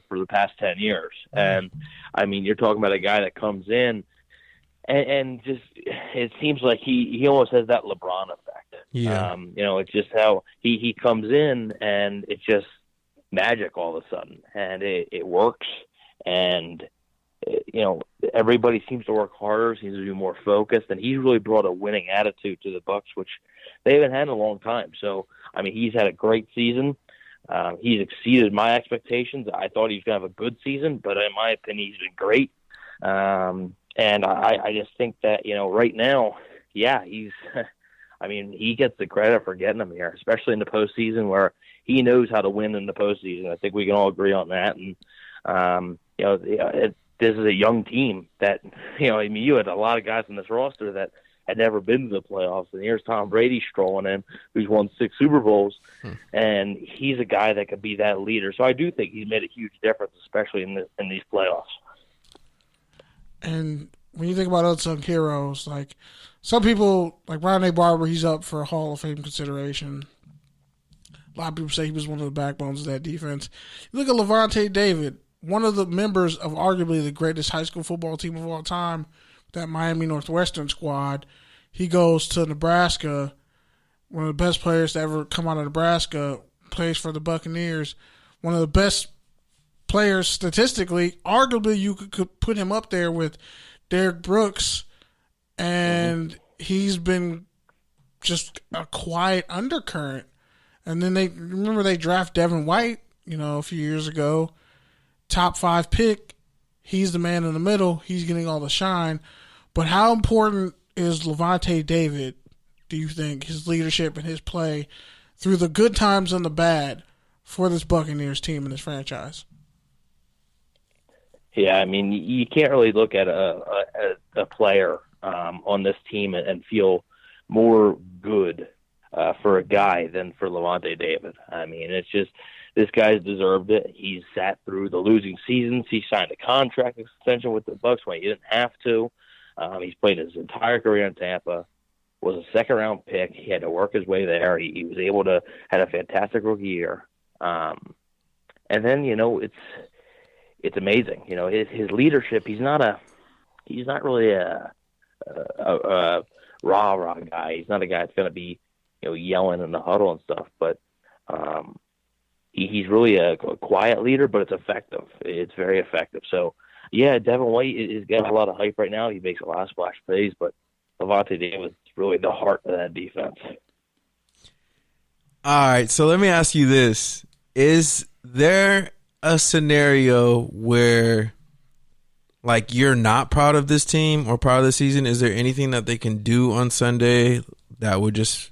for the past 10 years. And, I mean, you're talking about a guy that comes in and just it seems like he almost has that LeBron effect. Yeah. It's just how he comes in and it's just magic all of a sudden. And it works. And, everybody seems to work harder, seems to be more focused. And he's really brought a winning attitude to the Bucs, which they haven't had in a long time. So, I mean, he's had a great season. He's exceeded my expectations. I thought he was going to have a good season, but in my opinion, he's been great. And I just think that, right now, he's – I mean, he gets the credit for getting him here, especially in the postseason where he knows how to win in the postseason. I think we can all agree on that. And, this is a young team that, you had a lot of guys in this roster that had never been to the playoffs. And here's Tom Brady strolling in, who's won 6 Super Bowls. And he's a guy that could be that leader. So I do think he's made a huge difference, especially in these playoffs. And when you think about unsung heroes, like some people, like Brian A. Barber, he's up for Hall of Fame consideration. A lot of people say he was one of the backbones of that defense. You look at Lavonte David, one of the members of arguably the greatest high school football team of all time, that Miami Northwestern squad. He goes to Nebraska, one of the best players to ever come out of Nebraska, plays for the Buccaneers, one of the best players statistically. Arguably, you could put him up there with Derek Brooks, and he's been just a quiet undercurrent. And then they draft Devin White, a few years ago, top 5 pick. He's the man in the middle. He's getting all the shine. But how important is Lavonte David, do you think, his leadership and his play through the good times and the bad for this Buccaneers team and this franchise? Yeah, I mean, you can't really look at a player on this team and feel more good for a guy than for Lavonte David. I mean, it's just this guy's deserved it. He's sat through the losing seasons. He signed a contract extension with the Bucs when he didn't have to. He's played his entire career in Tampa. Was a second-round pick. He had to work his way there. He was able to had a fantastic rookie year. And then it's amazing. His leadership. He's not really a rah guy. He's not a guy that's going to be yelling in the huddle and stuff. But he's really a quiet leader, but it's effective. It's very effective. So yeah, Devin White is getting a lot of hype right now. He makes a lot of splash plays, but Lavonte Davis is really the heart of that defense. All right, so let me ask you this. Is there a scenario where, like, you're not proud of this team or proud of the season? Is there anything that they can do on Sunday that would just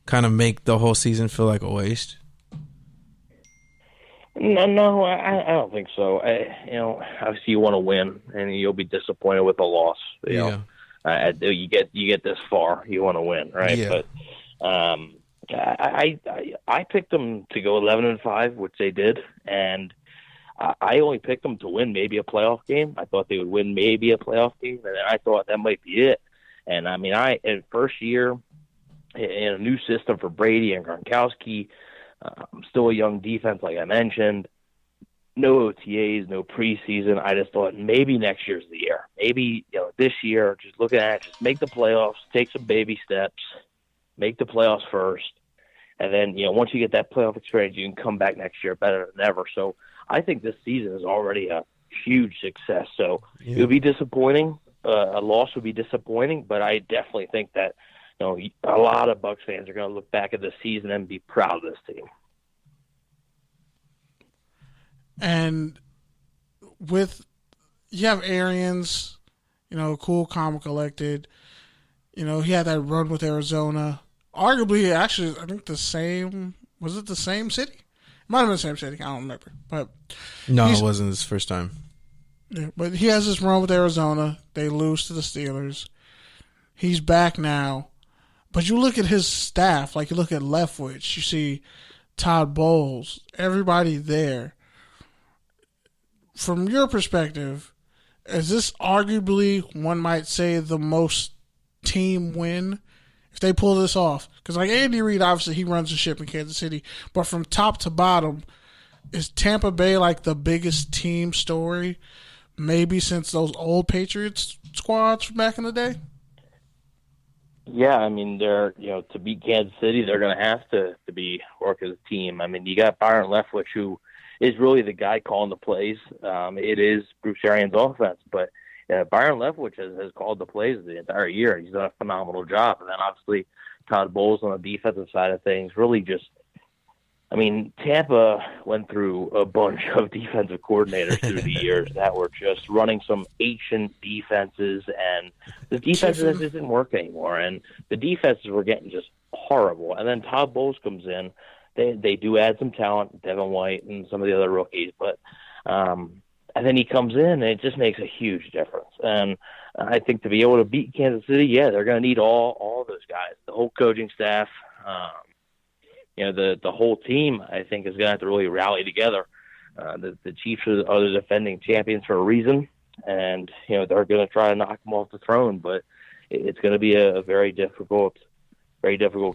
kind of make the whole season feel like a waste? No, I don't think so. Obviously you want to win, and you'll be disappointed with a loss. You get this far, you want to win, right? Yeah. But I picked them to go 11-5, which they did, and I only picked them to win maybe a playoff game. I thought they would win maybe a playoff game, and I thought that might be it. And I mean, in first year in a new system for Brady and Gronkowski. Still a young defense, like I mentioned. No OTAs, no preseason. I just thought maybe next year's the year. Maybe this year, just looking at it, just make the playoffs, take some baby steps, make the playoffs first, and then once you get that playoff experience, you can come back next year better than ever. So I think this season is already a huge success. So it would be disappointing. A loss would be disappointing, but I definitely think that a lot of Bucs fans are going to look back at this season and be proud of this team. And you have Arians, cool, calm, collected. He had that run with Arizona. Arguably, actually, I think was it the same city? It might have been the same city. I don't remember. But no, it wasn't his first time. Yeah, but he has this run with Arizona. They lose to the Steelers. He's back now. But you look at his staff, like you look at Leftwich, you see Todd Bowles, everybody there. From your perspective, is this arguably, one might say, the most team win if they pull this off? Because like Andy Reid, obviously he runs the ship in Kansas City, but from top to bottom, is Tampa Bay like the biggest team story maybe since those old Patriots squads from back in the day? Yeah, I mean, they're to beat Kansas City, they're going to have to work as a team. I mean, you got Byron Leftwich, who is really the guy calling the plays. It is Bruce Arians' offense, but Byron Leftwich has called the plays the entire year. He's done a phenomenal job. And then obviously Todd Bowles on the defensive side of things really just, I mean, Tampa went through a bunch of defensive coordinators through the years that were just running some ancient defenses, and the defenses just didn't work anymore. And the defenses were getting just horrible. And then Todd Bowles comes in. They do add some talent, Devin White and some of the other rookies, but and then he comes in, and it just makes a huge difference. And I think to be able to beat Kansas City, yeah, they're going to need all of those guys, the whole coaching staff. The whole team, I think, is going to have to really rally together. The Chiefs are the defending champions for a reason, and they're going to try to knock them off the throne. But it's going to be a very difficult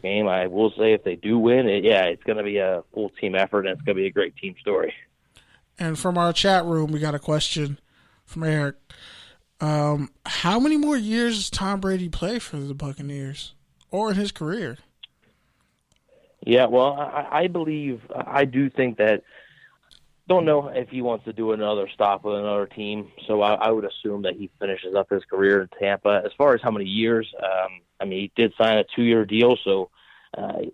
game. I will say, if they do win, it's going to be a full team effort, and it's going to be a great team story. And from our chat room, we got a question from Eric. How many more years does Tom Brady play for the Buccaneers, or in his career? Yeah, well, I do think that, don't know if he wants to do another stop with another team, so I would assume that he finishes up his career in Tampa. As far as how many years, I mean, he did sign a 2-year deal, so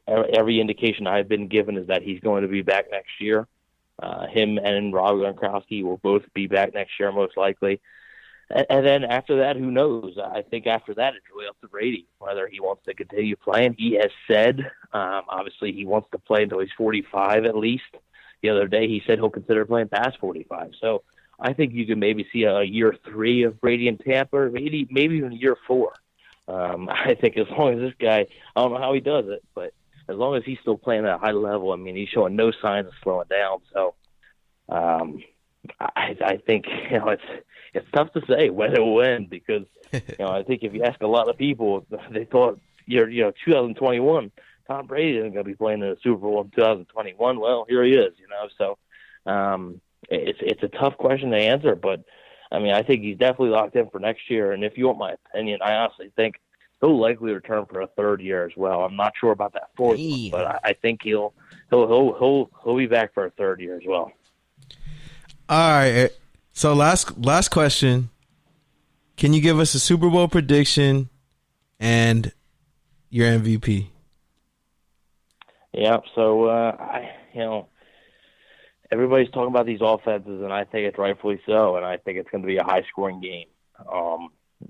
every indication I've been given is that he's going to be back next year. Him and Rob Gronkowski will both be back next year, most likely. And then after that, who knows? I think after that, it's really up to Brady, whether he wants to continue playing. He has said, obviously, he wants to play until he's 45 at least. The other day, he said he'll consider playing past 45. So I think you can maybe see a year 3 of Brady in Tampa, or maybe even year 4. I think as long as this guy, I don't know how he does it, but as long as he's still playing at a high level, I mean, he's showing no signs of slowing down. So I think it's tough to say when it will end, because I think if you ask a lot of people, they thought 2021 Tom Brady isn't going to be playing in the Super Bowl in 2021. Well, here he is. So it's a tough question to answer, but I mean, I think he's definitely locked in for next year. And if you want my opinion, I honestly think he'll likely return for a 3rd year as well. I'm not sure about that 4th one, but I think he'll be back for a 3rd year as well. All right. So last question. Can you give us a Super Bowl prediction and your MVP? Yeah. So everybody's talking about these offenses, and I think it's rightfully so. And I think it's going to be a high-scoring game.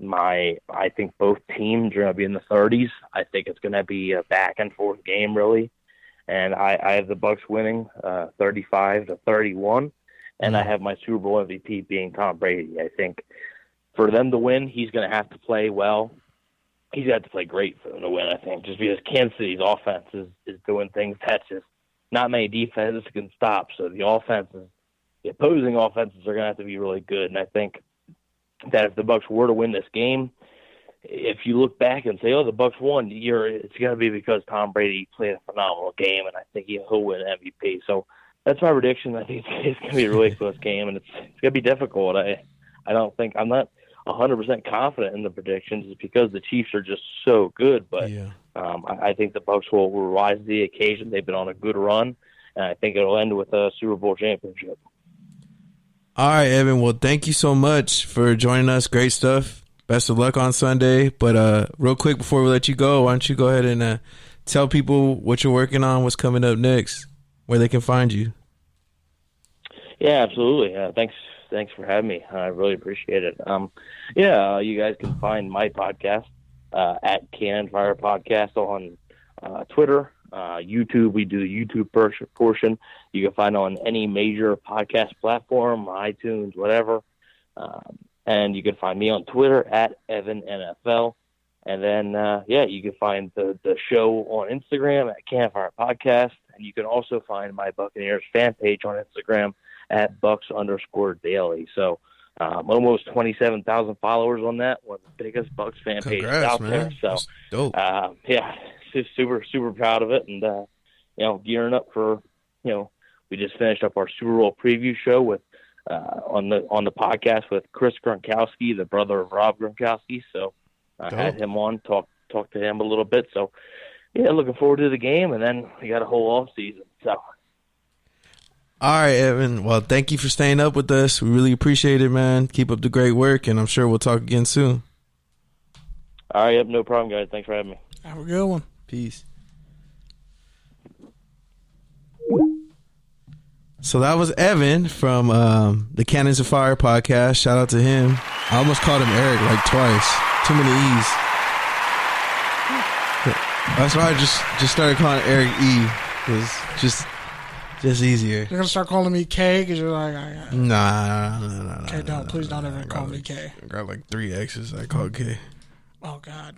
I think both teams are going to be in the 30s. I think it's going to be a back-and-forth game, really. And I have the Bucs winning 35-31. And I have my Super Bowl MVP being Tom Brady. I think for them to win, he's going to have to play well. He's got to play great for them to win, I think, just because Kansas City's offense is doing things that just not many defenses can stop. So the opposing offenses are going to have to be really good. And I think that if the Bucs were to win this game, if you look back and say, "Oh, the Bucs won," it's going to be because Tom Brady played a phenomenal game, and I think he'll win MVP. So that's my prediction. I think it's going to be a really close game, and it's going to be difficult. I'm not 100% confident in the predictions, just because the Chiefs are just so good. But I think the Bucs will rise to the occasion. They've been on a good run, and I think it'll end with a Super Bowl championship. All right, Evan. Well, thank you so much for joining us. Great stuff. Best of luck on Sunday. But real quick before we let you go, why don't you go ahead and tell people what you're working on, what's coming up next, where they can find you. Yeah, absolutely. Thanks for having me. I really appreciate it. You guys can find my podcast at Cannon Fire Podcast on Twitter, YouTube. We do the YouTube portion. You can find on any major podcast platform, iTunes, whatever. And you can find me on Twitter at EvanNFL. And then, you can find the show on Instagram at Cannon Fire Podcast. And you can also find my Buccaneers fan page on Instagram at Bucs_daily. So almost 27,000 followers on that. One of the biggest Bucs fan pages out there. So that's dope. Just super, super proud of it, and gearing up for we just finished up our Super Bowl preview show with on the podcast with Chris Gronkowski, the brother of Rob Gronkowski. So I had him on, talk to him a little bit. So yeah, looking forward to the game, and then we got a whole off season. So. All right, Evan. Well, thank you for staying up with us. We really appreciate it, man. Keep up the great work, and I'm sure we'll talk again soon. All right, yep, no problem, guys. Thanks for having me. Have a good one. Peace. So that was Evan from the Cannons of Fire podcast. Shout out to him. I almost called him Eric like twice. Too many E's. That's why I just started calling Eric E. It was just easier. You're gonna start calling me K because you're like, Nah. Okay, please don't ever call me K. I got like 3 X's. I call K. Oh God.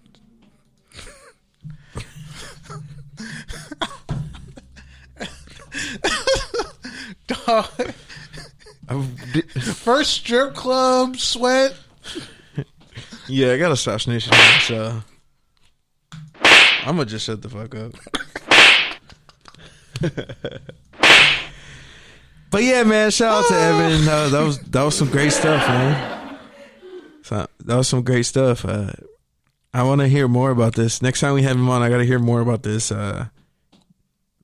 Dog. First strip club sweat. Yeah, I got a stop snitching. So I'm gonna just shut the fuck up. But yeah, man, shout out to Evan. That was some great stuff, man. That was some great stuff. I want to hear more about this. Next time we have him on, I got to hear more about this. I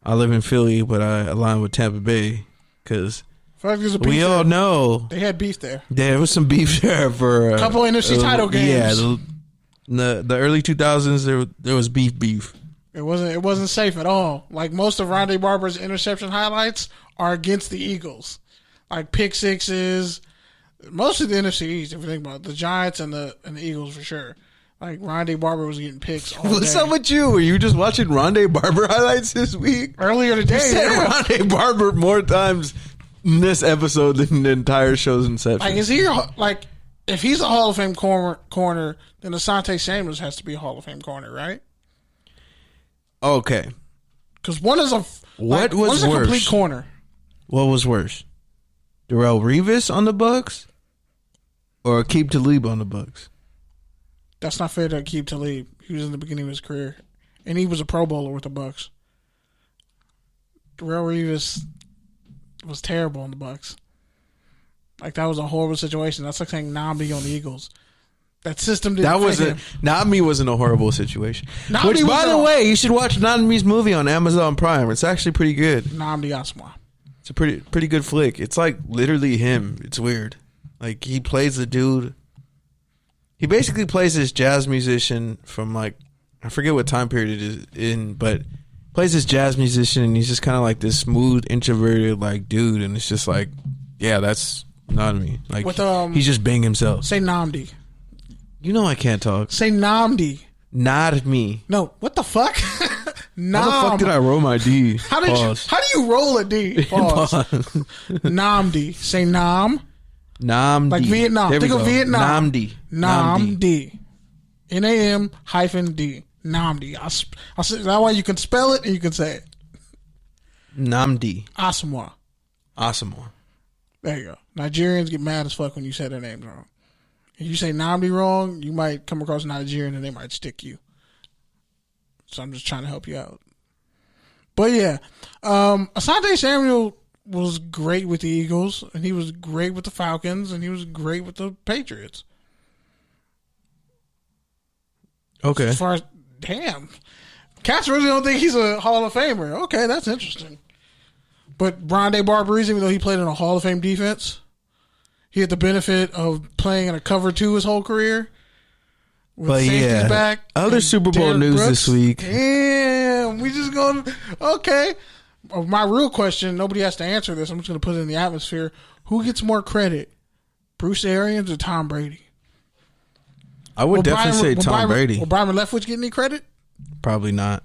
live in Philly, but I align with Tampa Bay because we all know they had beef there. There was some beef there for a couple NFC title games. Yeah, the early 2000s there was beef. It wasn't safe at all. Like most of Rondé Barber's interception highlights are against the Eagles, like pick sixes. Most of the NFC East, if you think about it, the Giants and the Eagles for sure. Like Rondé Barber was getting picks all What's day. up with you? Were you just watching Rondé Barber highlights this week? Earlier today, you said Rondé Barber more times in this episode than the entire show's inception. Like, is he like? If he's a Hall of Fame corner, then Asante Samuels has to be a Hall of Fame corner, right? Okay. Because one is a what was one's a worse? Complete corner. What was worse? Darrelle Revis on the Bucs or Aqib Talib on the Bucs? That's not fair to Aqib Talib. He was in the beginning of his career, and he was a Pro Bowler with the Bucs. Darrelle Revis was terrible on the Bucs. Like, that was a horrible situation. That's like saying Nnamdi on the Eagles. That system didn't fit him. Nnamdi wasn't a horrible situation. Nnamdi Which, by the way, you should watch Nnamdi's movie on Amazon Prime. It's actually pretty good. Nnamdi Asomugha. It's a pretty good flick. It's like literally him. It's weird. Like, he plays the dude. He basically plays this jazz musician from, like, I forget what time period it is in, but plays this jazz musician, and he's just kind of like this smooth, introverted, like, dude, and it's just like, yeah, that's not me. Like, he's just being himself. Say Nnamdi. You know I can't talk. Say Nnamdi. Not me. No, what the fuck? How the fuck did I roll my D? How do you roll a D? Pause. Nnamdi. Say Nam. Nnamdi. Like Vietnam. Think of Vietnam. Nnamdi. Nnamdi. Nam-D. Nnamdi. I'll say that way you can spell it and you can say it. Nnamdi. Asomugha. There you go. Nigerians get mad as fuck when you say their names wrong. If you say Nnamdi wrong, you might come across a Nigerian and they might stick you. So I'm just trying to help you out. But yeah, Asante Samuel was great with the Eagles, and he was great with the Falcons, and he was great with the Patriots. Okay. As far as, damn. Cats really don't think he's a Hall of Famer. Okay, that's interesting. But Rondé Barber, even though he played in a Hall of Fame defense, he had the benefit of playing in a cover 2 his whole career. But yeah, back, other Super Bowl news this week. Damn, we just going, okay. My real question, nobody has to answer this. I'm just going to put it in the atmosphere. Who gets more credit, Bruce Arians or Tom Brady? I would definitely say Tom Brady. Will Byron Leftwich get any credit? Probably not.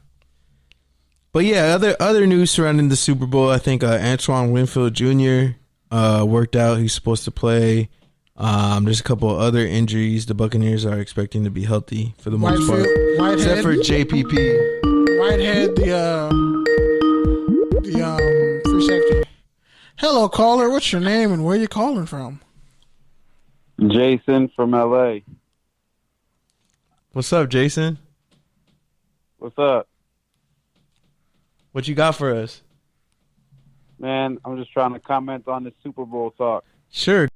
But yeah, other news surrounding the Super Bowl. I think Antoine Winfield Jr. Worked out. He's supposed to play. There's a couple of other injuries. The Buccaneers are expecting to be healthy for the most part, except for JPP. Whitehead, the free safety. Hello, caller. What's your name and where you calling from? Jason from LA. What's up, Jason? What's up? What you got for us? Man, I'm just trying to comment on the Super Bowl talk. Sure.